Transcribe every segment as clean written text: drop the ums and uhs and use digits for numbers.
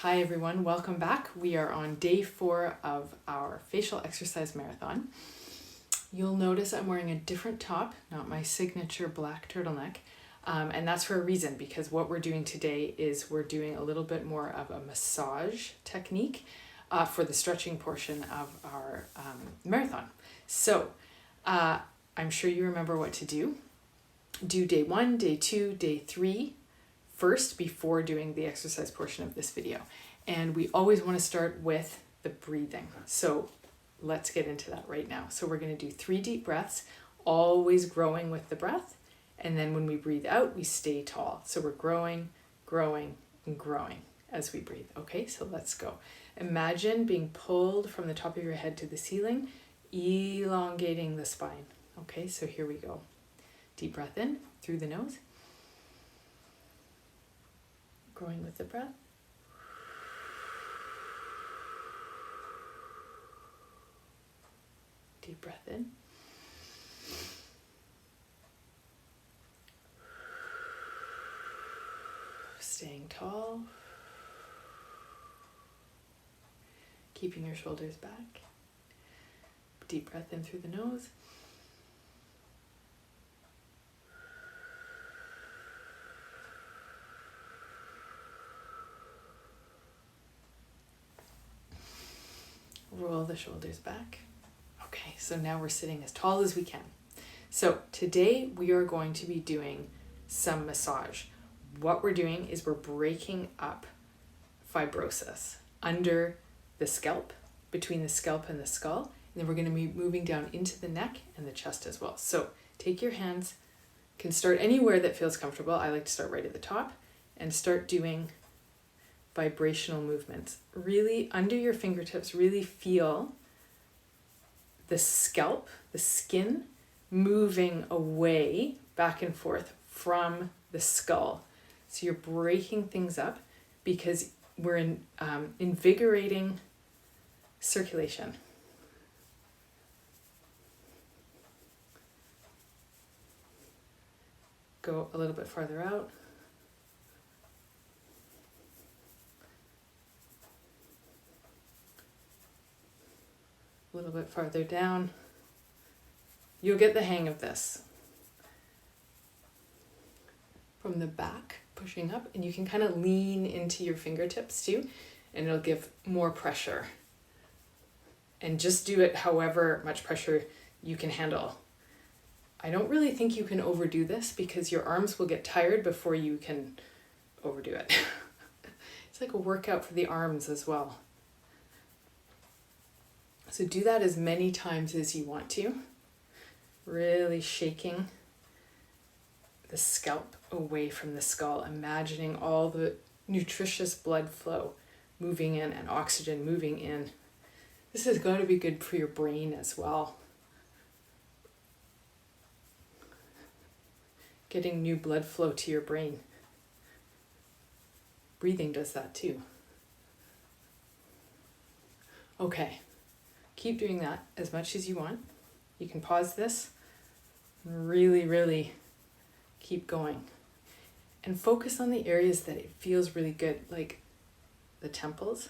Hi everyone, welcome back. We are on day 4 of our facial exercise marathon. You'll notice I'm wearing a different top, not my signature black turtleneck, and that's for a reason, because what we're doing today is we're doing a little bit more of a massage technique for the stretching portion of our marathon. So I'm sure you remember what to do. Do day 1, day 2, day 3 first before doing the exercise portion of this video. And we always want to start with the breathing. So let's get into that right now. So we're going to do 3 deep breaths, always growing with the breath. And then when we breathe out, we stay tall. So we're growing, growing, and growing as we breathe. Okay, so let's go. Imagine being pulled from the top of your head to the ceiling, elongating the spine. Okay, so here we go. Deep breath in through the nose. Growing with the breath. Deep breath in. Staying tall. Keeping your shoulders back. Deep breath in through the nose. Roll the shoulders back. Okay, so now we're sitting as tall as we can. So today we are going to be doing some massage. What we're doing is we're breaking up fibrosis under the scalp, between the scalp and the skull, and then we're going to be moving down into the neck and the chest as well. So take your hands, can start anywhere that feels comfortable. I like to start right at the top and start doing vibrational movements. Really under your fingertips, really feel the scalp, the skin moving away back and forth from the skull. So you're breaking things up because we're invigorating circulation. Go a little bit farther out. A little bit farther down. You'll get the hang of this. From the back, pushing up, and you can kind of lean into your fingertips too, and it'll give more pressure. And just do it however much pressure you can handle. I don't really think you can overdo this because your arms will get tired before you can overdo it. It's like a workout for the arms as well. So do that as many times as you want to. Really shaking the scalp away from the skull, imagining all the nutritious blood flow moving in and oxygen moving in. This has got to be good for your brain as well. Getting new blood flow to your brain. Breathing does that too. Okay. Keep doing that as much as you want. You can pause this and really keep going. And focus on the areas that it feels really good, like the temples,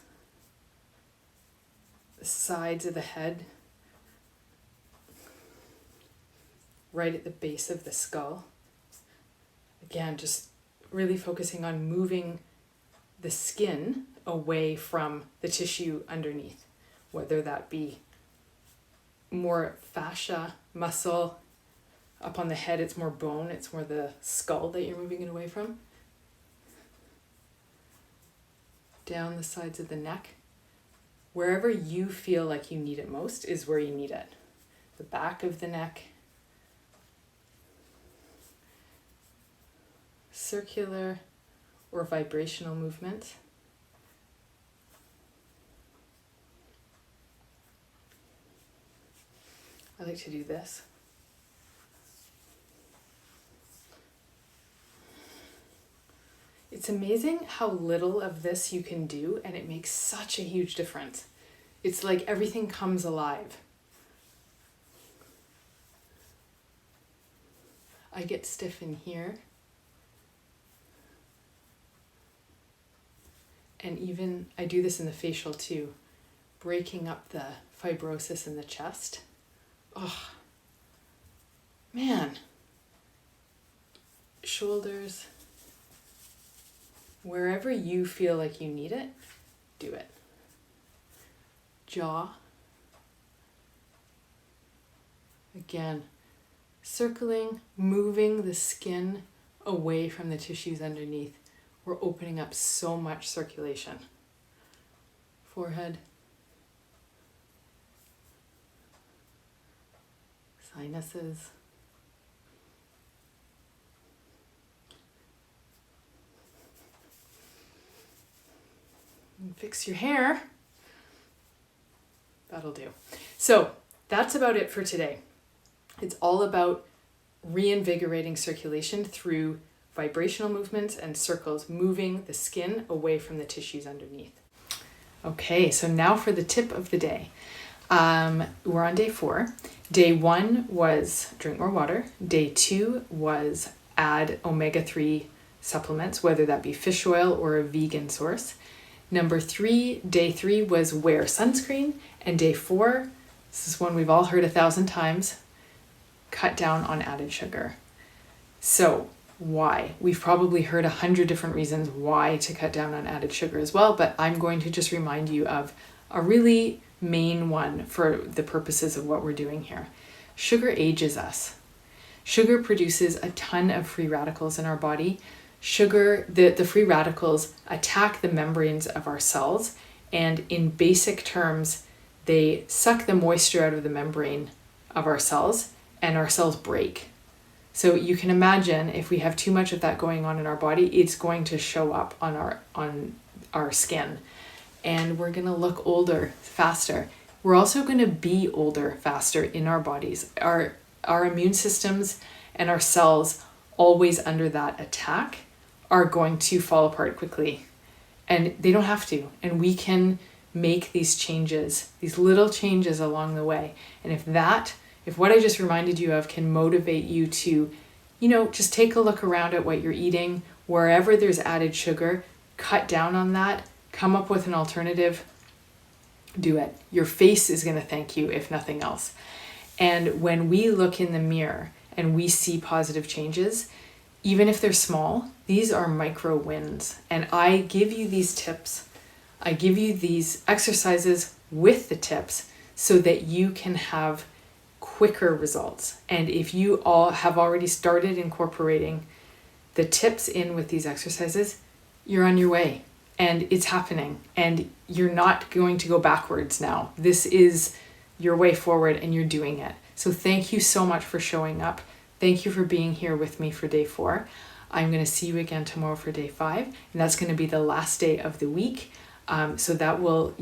the sides of the head, right at the base of the skull. Again, just really focusing on moving the skin away from the tissue underneath. Whether that be more fascia, muscle, up on the head it's more bone, it's more the skull that you're moving it away from. Down the sides of the neck. Wherever you feel like you need it most is where you need it. The back of the neck. Circular or vibrational movements. I like to do this. It's amazing how little of this you can do, and it makes such a huge difference. It's like everything comes alive. I get stiff in here. And even, I do this in the facial too, breaking up the fibrosis in the chest. Oh, man. Shoulders, wherever you feel like you need it, do it. Jaw. Again, circling, moving the skin away from the tissues underneath. We're opening up so much circulation. Forehead. Sinuses. And fix your hair. That'll do. So that's about it for today. It's all about reinvigorating circulation through vibrational movements and circles, moving the skin away from the tissues underneath. Okay, so now for the tip of the day. We're on day 4. Day 1 was drink more water. Day 2 was add omega-3 supplements, whether that be fish oil or a vegan source. Day 3 was wear sunscreen. And day 4, this is one we've all heard 1,000 times, cut down on added sugar. So why? We've probably heard 100 different reasons why to cut down on added sugar as well, but I'm going to just remind you of a really main one for the purposes of what we're doing here. Sugar ages us. Sugar produces a ton of free radicals in our body. Sugar, the free radicals attack the membranes of our cells, and in basic terms, they suck the moisture out of the membrane of our cells, and our cells break. So you can imagine if we have too much of that going on in our body, it's going to show up on our skin, and we're going to look older faster. We're also going to be older faster in our bodies. Our immune systems and our cells, always under that attack, are going to fall apart quickly, and they don't have to. And we can make these changes, these little changes along the way. And if what I just reminded you of can motivate you to, just take a look around at what you're eating, wherever there's added sugar, cut down on that, come up with an alternative, do it. Your face is going to thank you, if nothing else. And when we look in the mirror and we see positive changes, even if they're small, these are micro wins. And I give you these tips. I give you these exercises with the tips so that you can have quicker results. And if you all have already started incorporating the tips in with these exercises, you're on your way and it's happening, and you're not going to go backwards now. This is your way forward and you're doing it. So thank you so much for showing up. Thank you for being here with me for day 4. I'm going to see you again tomorrow for day 5, and that's going to be the last day of the week. So that will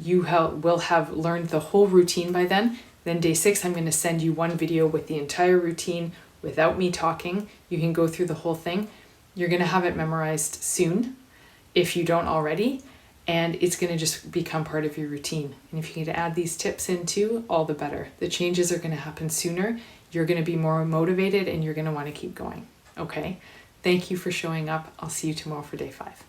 have learned the whole routine by then. Then day 6, I'm going to send you one video with the entire routine without me talking. You can go through the whole thing. You're going to have it memorized soon, if you don't already, and it's going to just become part of your routine. And if you can add these tips in too, all the better. The changes are going to happen sooner. You're going to be more motivated and you're going to want to keep going. Okay? Thank you for showing up. I'll see you tomorrow for day 5.